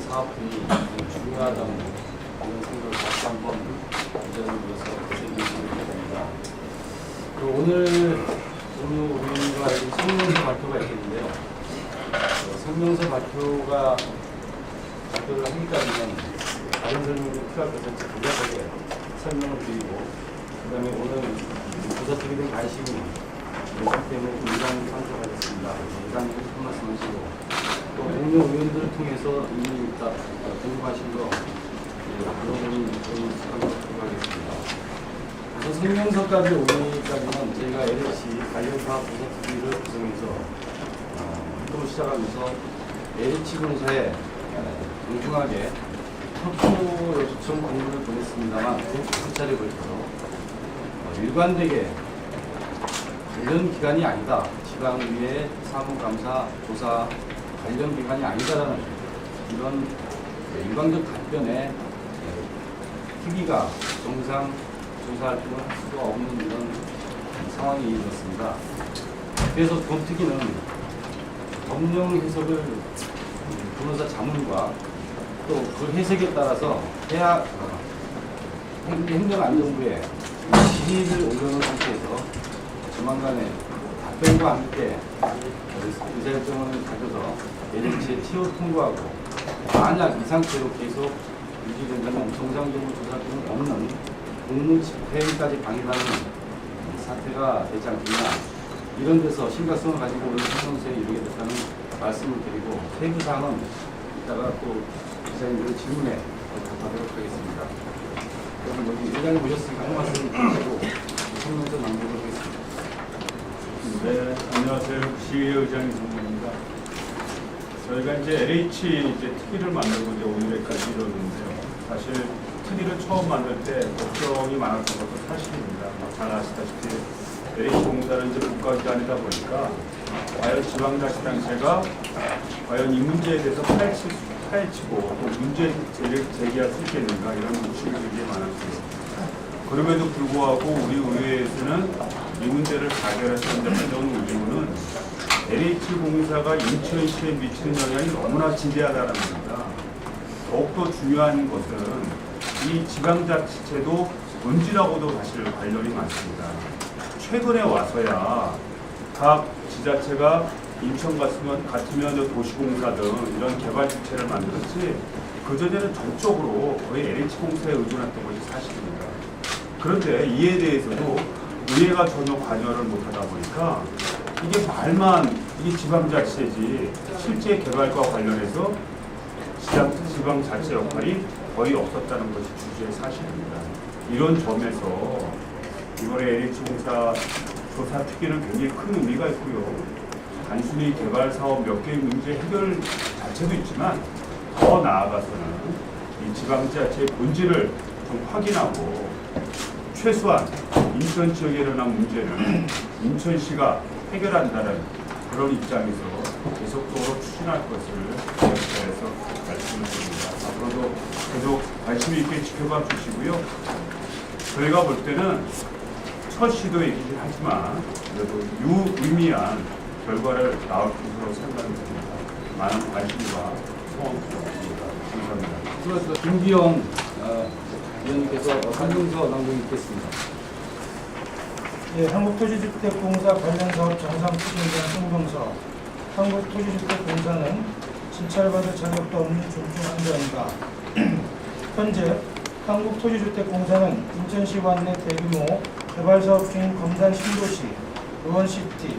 사업들이 중요하다는 이런 생각을 다시 한번 이전을 위해서 되새기시게 됩니다. 오늘 우리가 성명서 발표가 있겠는데요. 성명서 발표를 하기까지는 다른 설명이 필요할 것을 간략하게 설명을 드리고, 그 다음에 오늘 부서들이 된 관심이 있기 때문에 의장 참석하겠습니다. 의장님 한 말씀 하시고, 또 동료 의원들을 통해서 이미 궁금하신 거 물어보는 시간을 하겠습니다. 그래서 성명서까지 오기까지는 저희가 LH 관련 사업 부서들을 구성해서 활동을 시작하면서 LH공사에 공정하게 협조 요청 공문을 보냈습니다만 두 차례 걸쳐서 일관되게 관련 기관이 아니다, 지방의회 사무감사 조사 관련 기관이 아니다라는 이런 일방적 답변에 특위가 정상 조사 활동을 할 수가 없는 이런 상황이 일어났습니다. 그래서 범특위는 법령 해석을 변호사 자문과 또 그 해석에 따라서 행정안전부에 질의를 올려놓은 상태에서 조만간에 답변과 함께 의사결정을 가져서 LH에 채워 통보하고, 만약 이 상태로 계속 유지된다면 정상적으로 조사 등은 없는 공무 집행까지 방해하는 사태가 되지 않겠냐, 이런 데서 심각성을 가지고 오늘 성명서에 이르게 됐다는 말씀을 드리고, 세부 사항은 이따가 또 기자님들의 질문에 답하도록 하겠습니다. 그럼 여기 의장님 오셨으니까 한 말씀 하시고 성명서 낭독을 하겠습니다. 네, 안녕하세요. 시의회 의장 이성문입니다. 저희가 이제 LH 특위를 만들고 이제 오늘까지 이뤘는데요. 사실 특위를 처음 만들 때 걱정이 많았던 것도 사실입니다. 잘 아시다시피 LH공사는 이제 국가기관이다 보니까 과연 지방자치단체가 과연 이 문제에 대해서 파헤치고 또 문제 제기할 수 있겠는가, 이런 의심이 굉장히 많았고요. 그럼에도 불구하고 우리 의회에서는 이 문제를 가결해서 가져온 이유는 LH공사가 인천시에 미치는 영향이 너무나 지대하다는 겁니다. 더욱더 중요한 것은 이 지방자치제도 본질하고도 사실 관련이 많습니다. 최근에 와서야 각 지자체가 인천 같으면 도시공사 등 이런 개발 주체를 만들었지, 그전에는 전적으로 거의 LH공사에 의존했던 것이 사실입니다. 그런데 이에 대해서도 의회가 전혀 관여를 못하다 보니까 이게 이게 지방자치제지 실제 개발과 관련해서 지방자치 역할이 거의 없었다는 것이 주주의 사실입니다. 이런 점에서 이번에 LH공사 조사 특위는 굉장히 큰 의미가 있고요. 단순히 개발 사업 몇 개의 문제 해결 자체도 있지만, 더 나아가서는 이 지방자치의 본질을 좀 확인하고, 최소한 인천 지역에 일어난 문제는 인천시가 해결한다는 그런 입장에서 계속적으로 추진할 것을 기획해서 말씀을 드립니다. 앞으로도 계속 관심 있게 지켜봐 주시고요. 저희가 볼 때는 첫 시도이긴 하지만 그래도 유의미한 결과를 나올 것으로 생각합니다. 많은 관심과 소원 부탁드립니다. 감사합니다. 수고하셨습니다. 김기영 의원님께서 성명서 낭독이 있겠습니다. 예, 한국토지주택공사 관련 사업 정상 추진에 대한 성명서. 한국토지주택공사는 진찰받을 자격도 없는 존중한자입니다. 현재 한국토지주택공사는 인천시 관내 대규모 개발사업 중인 검단 신도시, 의원시티,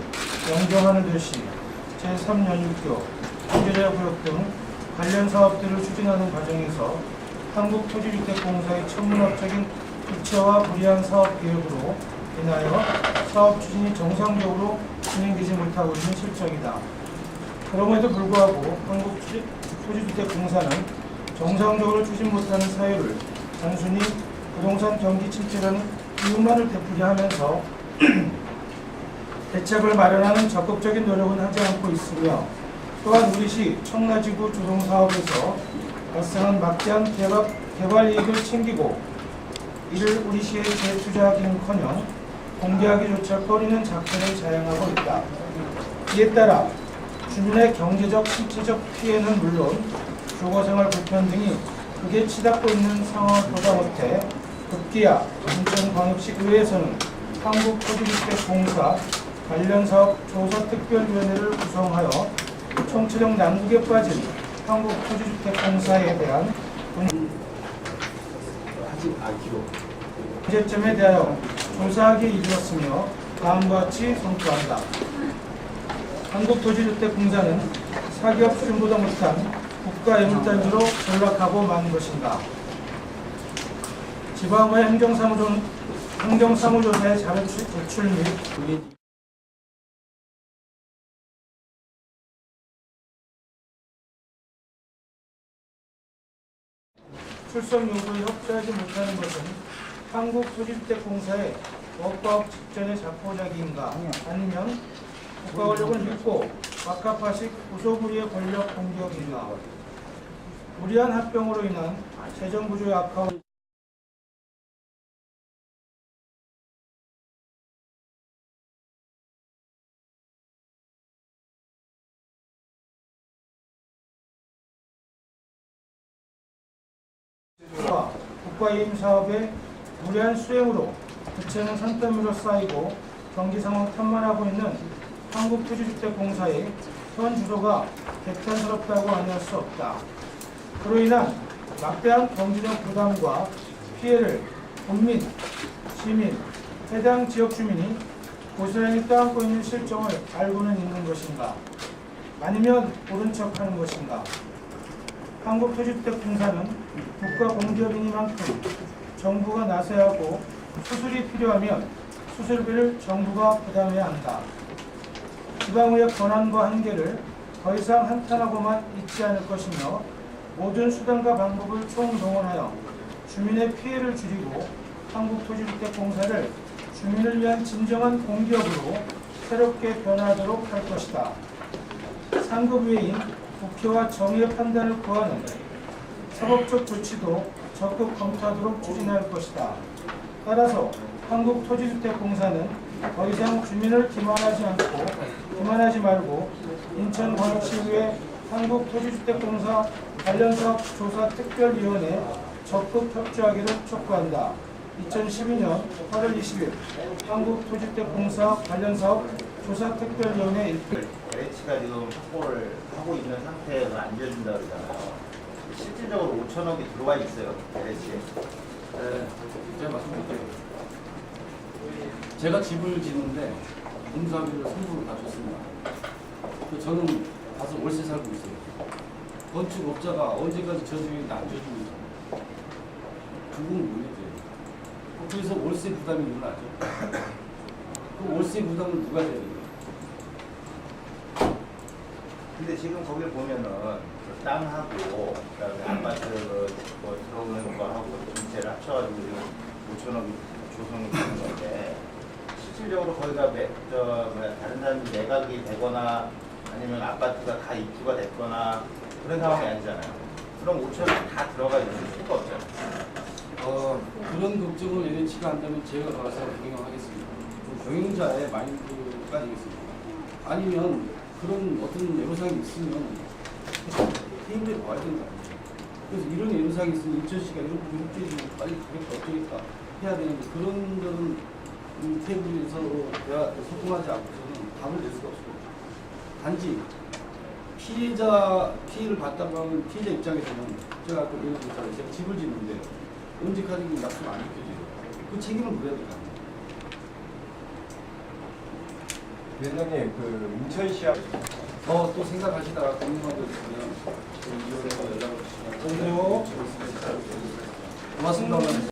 영종하늘도시, 제3연육교, 경제자구역 등 관련 사업들을 추진하는 과정에서 한국토지주택공사의 천문학적인 부채와 불이한 사업 계획으로 인하여 사업 추진이 정상적으로 진행되지 못하고 있는 실정이다. 그럼에도 불구하고 한국토지주택공사는 정상적으로 추진 못하는 사유를 단순히 부동산 경기 침체라는 이유만을 되풀이하면서 대책을 마련하는 적극적인 노력은 하지 않고 있으며, 또한 우리시 청라지구 조성사업에서 발생한 막대한 개발 이익을 챙기고 이를 우리시에 재투자하기는커녕 공개하기조차 꺼리는 작전을 자행하고 있다. 이에 따라 주민의 경제적, 신체적 피해는 물론 주거생활 불평등이 극에 치닫고 있는 상황을 보다 못해 급기야 인천광역시 의회에서는 한국토지주택공사 관련사업 조사특별위원회를 구성하여 총체적 난국에 빠진 한국토지주택공사에 대한 문제점에 대하여 조사하기에 이르렀으며 다음과 같이 선포한다. 한국토지주택공사는 사기업 수준보다 못한 국가예물단지로 전락하고 마는 것인가. 지방의 행정사무조사의 자료 제출 및 출석 요구에 협조하지 못하는 것은 한국토지주택공사의 법과업 직전의 자포자기인가, 아니면 국가 권력을 믿고 막가파식 구소부리의 권력 공격인가. 무리한 합병으로 인한 재정구조의 악화와 국가이임 사업의 무리한 수행으로 부채는 산더미로 쌓이고 경기 상황 탓만하고 있는 한국토지주택공사의 현 주소가 개탄스럽다고 아니할 수 없다. 그로 인한 막대한 경제적 부담과 피해를 국민, 시민, 해당 지역 주민이 고스란히 떠안고 있는 실정을 알고는 있는 것인가? 아니면 모른 척하는 것인가? 한국토지주택공사는 국가공기업이니만큼 정부가 나서야 하고 수술이 필요하면 수술비를 정부가 부담해야 한다. 지방의회 권한과 한계를 더 이상 한탄하고만 있지 않을 것이며 모든 수단과 방법을 총동원하여 주민의 피해를 줄이고 한국토지주택공사를 주민을 위한 진정한 공기업으로 새롭게 변화하도록 할 것이다. 상급위인 국회와 정의의 판단을 구하는 사법적 조치도 적극 검토하도록 추진할 것이다. 따라서 한국토지주택공사는 더 이상 주민을 기만하지 말고 인천광역시의회 한국토지주택공사 관련사업 조사특별위원회 적극 협조하기를 촉구한다. 2012년 8월 20일 한국토지주택공사 관련사업 조사특별위원회 LH가 지금 확보를 하고 있는 상태에서 안 지어준다 그러잖아요. 실질적으로 5천억이 들어와 있어요, LH에. 네, 제가 말씀드릴게요. 제가 집을 짓는데 공사비를 선불을 다 줬습니다. 저는 가서 월세 살고 있어요. 건축업자가 언제까지 저 집인데 안 줘줍니다. 그건 모르겠어요. 그래서 월세 부담이 일어나죠. 그 월세 부담을 누가 해야 돼요? 근데 지금 거기 보면은 그 땅하고 그다음에 아파트 뭐 들어오는 거하고 전체를 합쳐가지고 지금 5천억이 조성이 되는 건데 실질적으로 거기가 다른 사람이 매각이 되거나 아니면 아파트가 다 입주가 됐거나 그런 상황이 아니잖아요. 그럼 5천억이 다 들어가 있을 수가 없잖아요. 그런 걱정을 LH가 한다면 제가 가서 경영하겠습니다. 경영자의 마인드가 되겠습니다. 아니면 그런 어떤 애로사항이 있으면 테이블에 와야 된다. 그래서 이런 애로사항이 있으면 인천시가 이런 부분들이 빨리 가겠다 어쩌겠다 해야 되는데 그런 거는 테이블에서 소통하지 않고서는 답을 낼 수가 없고 단지 피해를 받다고 하면 피해자 입장에서는 제가 아까 예를 들어서 제가 집을 짓는데 언제까지 약속 안 지켜져요. 그 책임을 물어야 될 거 아니에요. 위원장님, 그 인천시합 또 생각하시다가 궁금한 거 있으면 그 이용해서 연락을 주시면 고맙습니다.